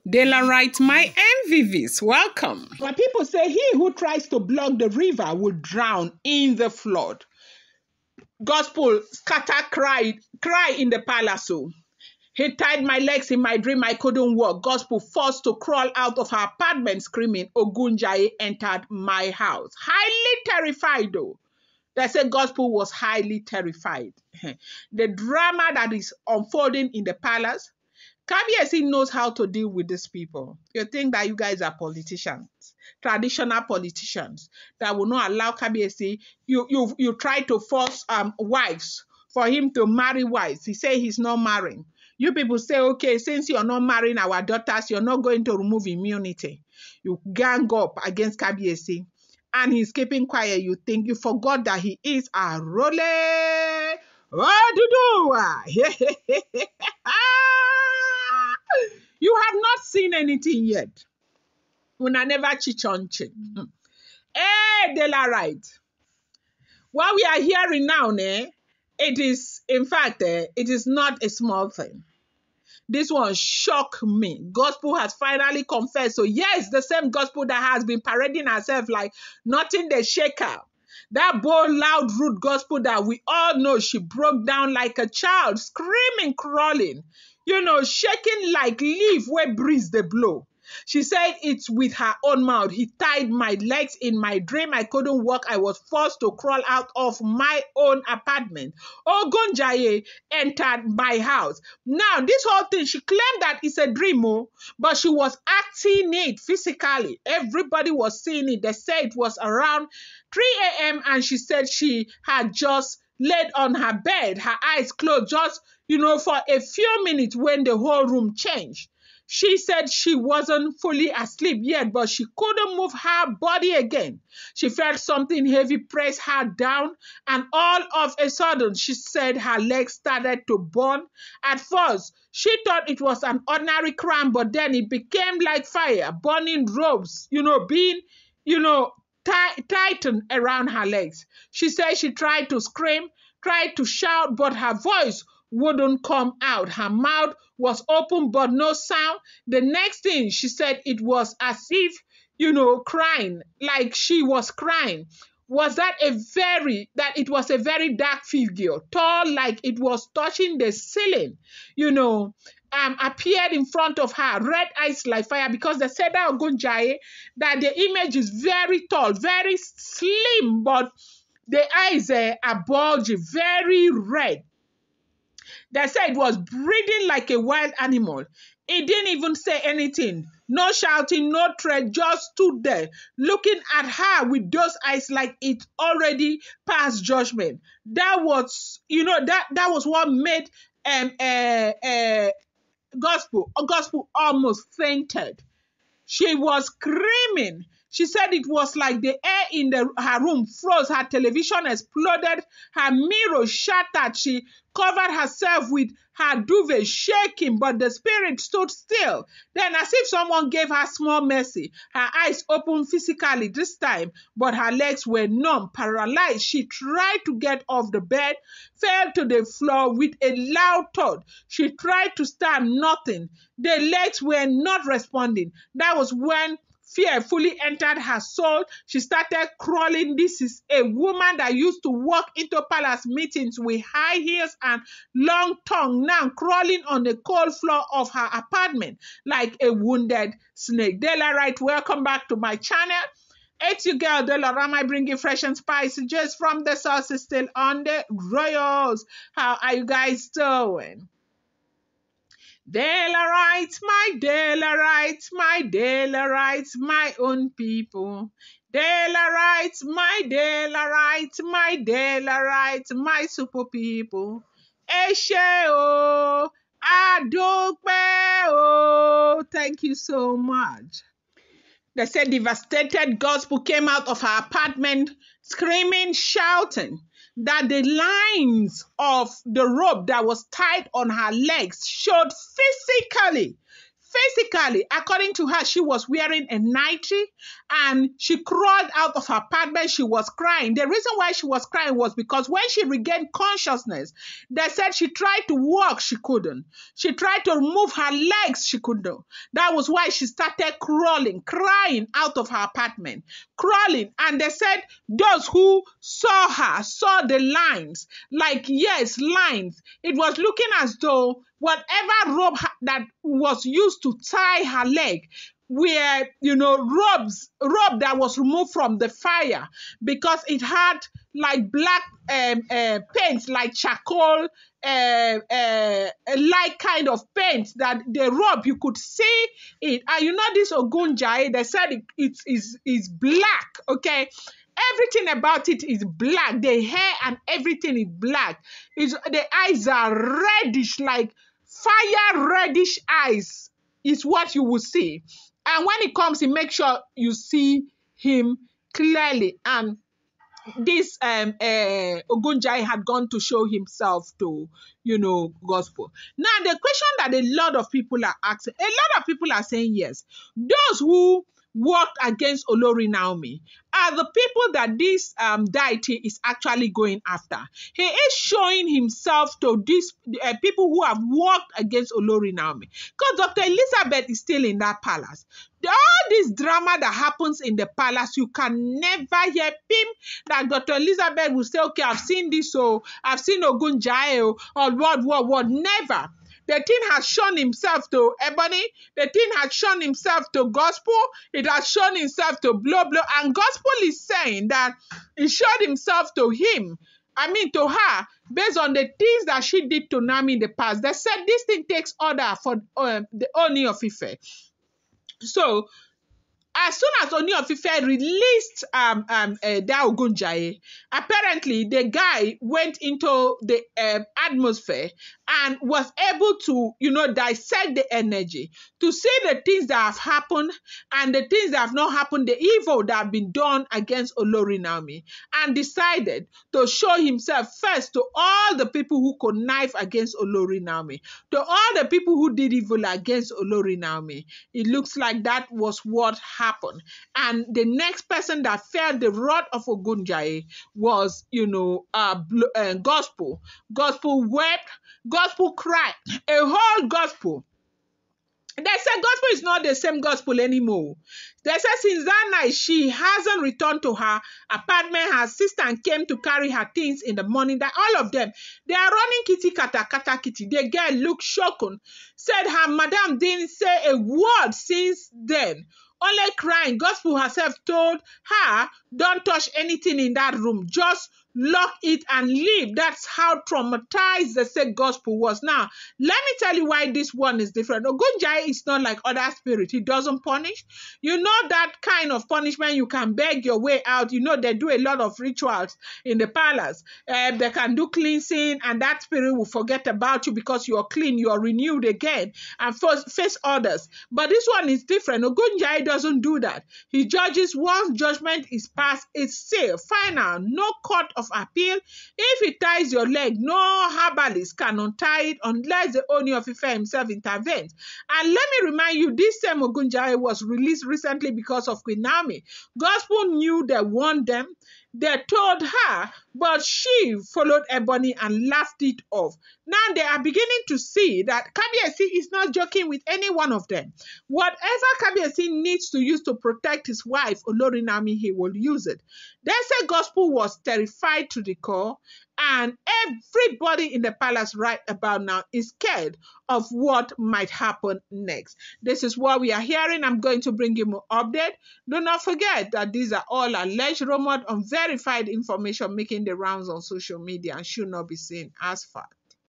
Dela writes, my envies, welcome. But people say he who tries to block the river will drown in the flood. Gospel scatter cry in the palace. So he tied my legs in my dream, I couldn't walk. Gospel forced to crawl out of her apartment screaming, Ogüñyãya entered my house. Highly terrified though. They said Gospel was highly terrified. The drama that is unfolding in the palace, Kabiyesi knows how to deal with these people. You think that you guys are politicians, traditional politicians, that will not allow Kabiyesi. You try to force wives for him to marry wives. He say he's not marrying. You people say, okay, since you're not marrying our daughters, you're not going to remove immunity. You gang up against Kabiyesi. And he's keeping quiet. You think you forgot that he is a role. You have not seen anything yet. Una never chichonche. Hey, Dela right. What we are hearing now, it is, in fact, it is not a small thing. This one shocked me. Gospel has finally confessed. So yes, the same gospel that has been parading herself like nothing they shake her. That bold, loud, rude gospel that we all know she broke down like a child, screaming, crawling, shaking like leaf where breeze they blow. She said it's with her own mouth. He tied my legs in my dream. I couldn't walk. I was forced to crawl out of my own apartment. Ogüñyãya entered my house. Now, this whole thing, she claimed that it's a dream, but she was acting it physically. Everybody was seeing it. They said it was around 3 a.m. and she said she had just laid on her bed, her eyes closed, just, for a few minutes when the whole room changed. She said she wasn't fully asleep yet, but she couldn't move her body again. She felt something heavy press her down, and all of a sudden, she said her legs started to burn. At first, she thought it was an ordinary cramp, but then it became like fire, burning ropes, being, tightened around her legs. She said she tried to scream, tried to shout, but her voice wouldn't come out. Her mouth was open but no sound. The next thing she said, it was as if, crying, like she was crying. Was that it was a very dark figure, tall like it was touching the ceiling, appeared in front of her, red eyes like fire, because they said that Ogüñyãya, that the image is very tall, very slim, but the eyes are bulgy, very red. They said it was breathing like a wild animal. It didn't even say anything. No shouting, no threat, just stood there, looking at her with those eyes like it already passed judgment. That was, that was what made Gospel almost fainted. She was screaming. She said it was like the air in her room froze. Her television exploded. Her mirror shattered. She covered herself with her duvet, shaking, but the spirit stood still. Then, as if someone gave her small mercy, her eyes opened physically this time, but her legs were numb, paralyzed. She tried to get off the bed, fell to the floor with a loud thud. She tried to stand, nothing. The legs were not responding. That was when fear fully entered her soul. She started crawling. This is a woman that used to walk into palace meetings with high heels and long tongue, now crawling on the cold floor of her apartment like a wounded snake. Dela right, welcome back to my channel. It's your girl Dela Rama, bringing fresh and spicy just from the sources, still on the royals. How are you guys doing? Dela writes, my Dela writes, my Dela writes, my own people. Dela writes, my Dela writes, my Dela writes, my super people. Eshe o, adokpe o. Thank you so much. They said devastated Gospel came out of her apartment screaming, shouting that the lines of the rope that was tied on her legs showed Physically, according to her, she was wearing a nightie and she crawled out of her apartment. She was crying. The reason why she was crying was because when she regained consciousness, they said she tried to walk, she couldn't. She tried to move her legs, she couldn't. That was why she started crawling, crying out of her apartment, crawling. And they said those who saw her saw the lines, like, yes, lines. It was looking as though whatever rope that was used to tie her leg were, rope that was removed from the fire, because it had like black paint, like charcoal, like kind of paint, that the rope you could see it. And this Ogüñyãya, they said it is black. Okay. Everything about it is black. The hair and everything is black. The eyes are reddish, like fire reddish eyes is what you will see. And when it comes, make sure you see him clearly. And this Ogüñyãya had gone to show himself to, gospel. Now, the question that a lot of people are asking, a lot of people are saying yes. Those who worked against Olori Naomi are the people that this deity is actually going after. He is showing himself to these people who have worked against Olori Naomi. Because Dr. Elizabeth is still in that palace. All this drama that happens in the palace, you can never hear him that Dr. Elizabeth will say, okay, I've seen this, so I've seen Ogüñyãya, or what. Never. The thing has shown himself to Ebony. The thing has shown himself to Gospel. It has shown himself to Blow. And Gospel is saying that it showed himself to him. To her, based on the things that she did to Naomi in the past. They said this thing takes order for the Ooni of Ife. So, as soon as Ooni of Ife released that Ogüñyãya, apparently the guy went into the atmosphere and was able to, dissect the energy to see the things that have happened and the things that have not happened, the evil that have been done against Olori Naomi, and decided to show himself first to all the people who connive against Olori Naomi, to all the people who did evil against Olori Naomi. It looks like that was what happened. And the next person that felt the wrath of Ogüñyãya was, Gospel. Gospel wept. Gospel cried. A whole gospel. They said Gospel is not the same Gospel anymore. They said since that night, she hasn't returned to her apartment. Her sister came to carry her things in the morning. That all of them, they are running kitty kata kata kitty. The girl looked shocked. Said her madam didn't say a word since then. Only crying. Gospel herself told her, don't touch anything in that room. Just lock it and leave. That's how traumatized the said Gospel was. Now, let me tell you why this one is different. Ogüñyãya is not like other spirits. He doesn't punish. That kind of punishment, you can beg your way out. They do a lot of rituals in the palace. They can do cleansing, and that spirit will forget about you because you're clean, you're renewed again, and face others. But this one is different. Ogüñyãya doesn't do that. He judges once judgment is passed, it's sealed, final, no court of appeal. If he ties your leg, no herbalist can untie it unless the Ooni of Ife himself intervenes. And let me remind you, this same Ogüñyãya was released recently because of Queen Naomi. Gospel knew they warned them. They told her, but she followed Ebony and laughed it off. Now they are beginning to see that Kabiyesi is not joking with any one of them. Whatever Kabiyesi needs to use to protect his wife, Olori Naomi, he will use it. They say Gospel was terrified to the core, and everybody in the palace right about now is scared of what might happen next. This is what we are hearing. I'm going to bring you more update. Do not forget that these are all alleged, rumored, unverified information making the rounds on social media and should not be seen as fact.